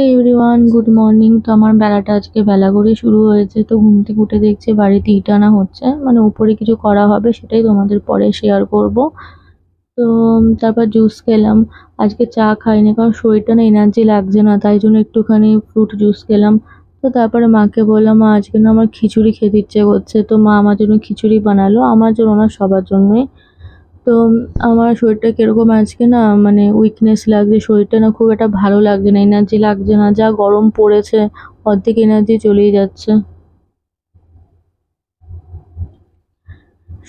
Everyone, good morning. তো আমার বেলাটা আজকে বেলা করে শুরু হয়েছে। তো ঘুম থেকে উঠে দেখছি বাড়িতে ইট আনা হচ্ছে, মানে উপরে কিছু করা হবে, সেটাই তোমাদের পরে শেয়ার করব। তো তারপর জুস খেলাম। আজকে চা খাইনি কারণ শরীরটা না এনার্জি লাগছে না, তাই জন্য একটুখানি ফ্রুট জুস খেলাম। তো তারপরে মাকে বললাম, মা আজকে না আমার খিচুড়ি খেতে ইচ্ছে করছে। তো মা আমার জন্য খিচুড়ি বানালো, আমার জন্য না, সবার জন্যই। তো আমার শরীরটা কিরকম আজকে না, মানে উইকনেস লাগছে, শরীরটা না খুব একটা ভালো লাগছে না, এনার্জি লাগছে না, যা গরম পড়েছে, অর্ধেক এনার্জি চলেই যাচ্ছে।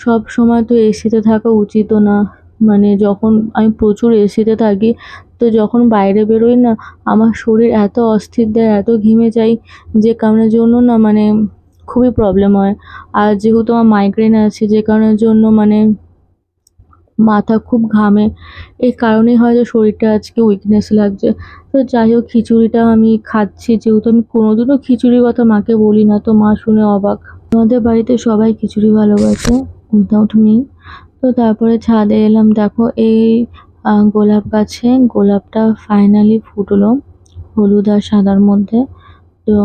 সব সময় তো এসিতে থাকা উচিতও না। মানে যখন আমি প্রচুর এসিতে থাকি, তো যখন বাইরে বেরোই না, আমার শরীর এত অস্থির দেয়, এত ঘেমে যাই, যে কারণের জন্য না মানে খুবই প্রবলেম হয়। আর যেহেতু আমার মাইগ্রেন আছে, যে কারণের জন্য মানে মাথা খুব ঘামে। এই কারণেই হয়তো শরীরটা আজকে উইকনেস লাগছে। তো যাই হোক, খিচুড়িটা আমি খাচ্ছি, যেহেতু আমি কোনোদিনও খিচুড়ির কথা মাকে বলি না, তো মা শুনে অবাক। আমাদের বাড়িতে সবাই খিচুড়ি ভালোবাসে, উইদাউট মি। তো তারপরে ছাদে এলাম, দেখো এই গোলাপ গাছে গোলাপটা ফাইনালি ফুটলো, হলুদ আর সাদার মধ্যে। তো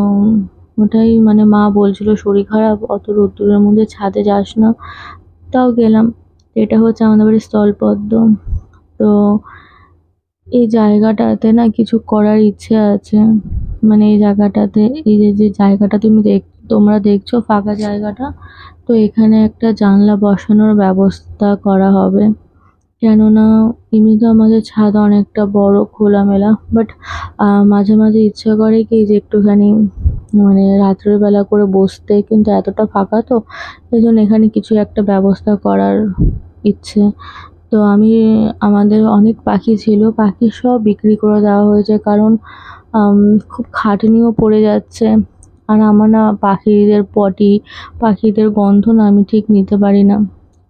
ওটাই মানে মা বলছিল শরীর খারাপ, অত রোদ্দুরের মধ্যে ছাদে যাস না, তাও গেলাম। এটা হচ্ছে আমাদের বাড়ির স্থলপদ্ম। তো এই জায়গাটাতে না কিছু করার ইচ্ছে আছে। মানে এই জায়গাটাতে, এই যে যে জায়গাটা তোমরা দেখছো ফাঁকা জায়গাটা, তো এখানে একটা জানলা বসানোর ব্যবস্থা করা হবে। কেননা এমনিতে আমাদের ছাদ অনেকটা বড় খোলামেলা, বাট মাঝে মাঝে ইচ্ছা করে কি যে একটুখানি মানে রাত্রের বেলা করে বসতে, কিন্তু এতটা ফাঁকা তো, এই জন্য এখানে কিছু একটা ব্যবস্থা করার ইচ্ছে। তো আমাদের অনেক পাখি ছিল, পাখি সব বিক্রি করে দেওয়া হয়েছে, কারণ আম, খুব খাটনিও পড়ে যাচ্ছে। আর আমার না পাখিদের পটি, পাখিদের গন্ধ না আমি ঠিক নিতে পারি না,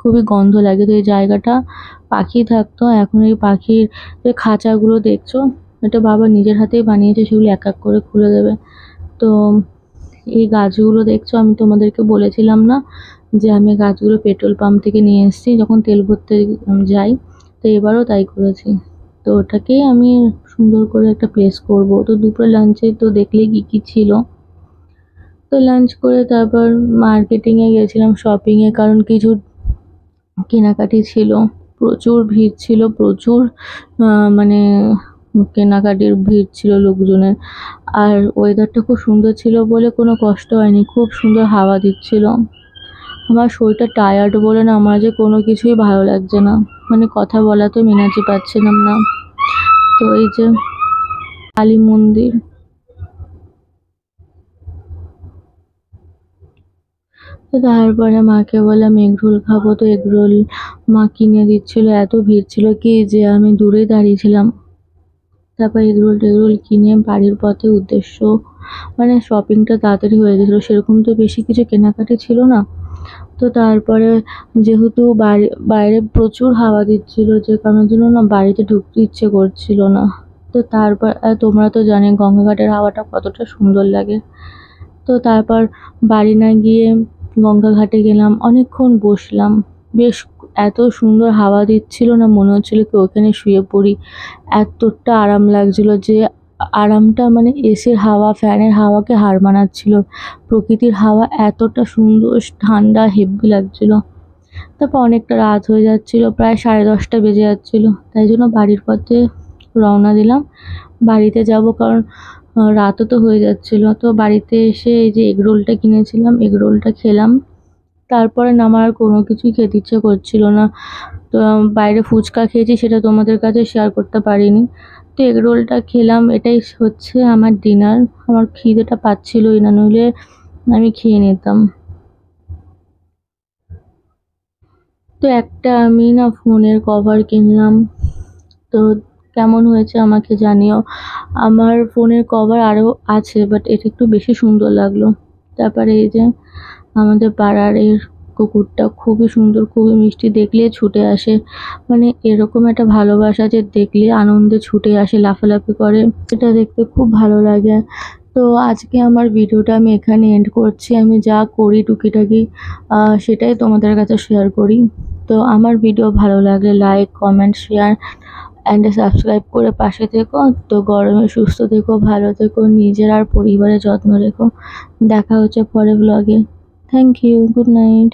খুবই গন্ধ লাগে। তো এই জায়গাটা পাখি থাকতো, এখন এই পাখির যে খাঁচাগুলো দেখছো, এটা বাবা নিজের হাতেই বানিয়েছে, সেগুলো এক এক করে খুলে দেবে। তো এই গাছগুলো দেখছো, আমি তোমাদেরকে বলেছিলাম না যে আমি গাছগুলো পেট্রোল পাম্প থেকে নিয়ে এসেছি যখন তেল ভরতে যাই, তো এবারও তাই করেছি। তো ওটাকেই আমি সুন্দর করে একটা প্লেস করব। তো দুপুরে লাঞ্চে তো দেখলে কি কি ছিল। তো লাঞ্চ করে তারপর মার্কেটিংয়ে গেছিলাম, শপিংয়ে, কারণ কিছু কেনাকাটি ছিল। প্রচুর ভিড় ছিল, প্রচুর মানে কেনাকাটির ভিড় ছিল লোকজনের। আর ওয়েদারটা খুব সুন্দর ছিল বলে কোনো কষ্ট হয়নি, খুব সুন্দর হাওয়া দিচ্ছিল। আমার শরীরটা টায়ার্ড বলে না আমার যে কোনো কিছুই ভালো লাগছে না, মানে কথা বলাতেও এনার্জি পাচ্ছিলাম না। তো এই যে কালী মন্দির, তো তারপরে মাকে বললাম এগরোল খাবো, তো এগরোল মা কিনে দিচ্ছিল, এত ভিড় ছিল কি যে আমি দূরে দাঁড়িয়েছিলাম। তারপর এগরোল টেগরোল কিনে বাড়ির পথে উদ্দেশ্য, মানে শপিংটা তাড়াতাড়ি হয়ে গেছিলো, সেরকম তো বেশি কিছু কেনাকাটি ছিল না। তো তারপরে যেহেতু বাইরে প্রচুর হাওয়া দিচ্ছিল, যে কারণের জন্য না বাড়িতে ঢুকতে ইচ্ছে করছিল না। তো তারপর তোমরা তো জানো গঙ্গাঘাটের হাওয়াটা কতটা সুন্দর লাগে। তো তারপর বাড়ি না গিয়ে গঙ্গা ঘাটে গেলাম, অনেকক্ষণ বসলাম। বেশ এত সুন্দর হাওয়া দিচ্ছিল না, মনে হচ্ছিল কি ওখানে শুয়ে পড়ি, এতটা আরাম লাগছিল যে আরামটা মানে এসির হাওয়া ফ্যানের হাওয়াকে হার মানাচ্ছিল। প্রকৃতির হাওয়া এতটা সুন্দর ঠান্ডা হেব্বি লাগছিল। তারপর অনেকটা রাত হয়ে যাচ্ছিল, প্রায় 10:30 বেজে যাচ্ছিল, তাই জন্য বাড়ির পথে রওনা দিলাম। বাড়িতে যাব কারণ রাতও তো হয়ে যাচ্ছিল। তো বাড়িতে এসে এই যে এগরোলটা কিনেছিলাম, এগরোলটা খেলাম। তারপরে না আমার আর কোনো কিছুই খেতে ইচ্ছে করছিল না। তো বাইরে ফুচকা খেয়েছি, সেটা তোমাদের কাছে শেয়ার করতে পারিনি। তো এগরোলটা খেলাম, এটাই হচ্ছে আমার ডিনার। আমার খিদেটা পাচ্ছিলই না, নইলে আমি খেয়ে নিতাম। তো একটা আমি না ফোনের কভার কিনলাম, তো কেমন হয়েছে আমাকে জানিও। আমার ফোনের কভার আরও আছে, বাট এটা একটু বেশি সুন্দর লাগলো। তারপরে এই যে আমাদের পাড়ার এর কুকুরটা খুবই সুন্দর, খুবই মিষ্টি, দেখলে ছুটে আসে, মানে এরকম একটা ভালোবাসা যে দেখলে আনন্দে ছুটে আসে, লাফালাফি করে, এটা দেখতে খুব ভালো লাগে। তো আজকে আমার ভিডিওটা আমি এখানে এন্ড করছি। আমি যা করি টুকিটাকি সেটাই তোমাদের কাছে শেয়ার করি। তো আমার ভিডিও ভালো লাগলে like comment share and subscribe করে পাশে থেকো। তো গরমে সুস্থ থেকো, ভালো থেকো, নিজের আর পরিবারের যত্ন রেখো। দেখা হচ্ছে পরের ব্লগে। Thank you, good night.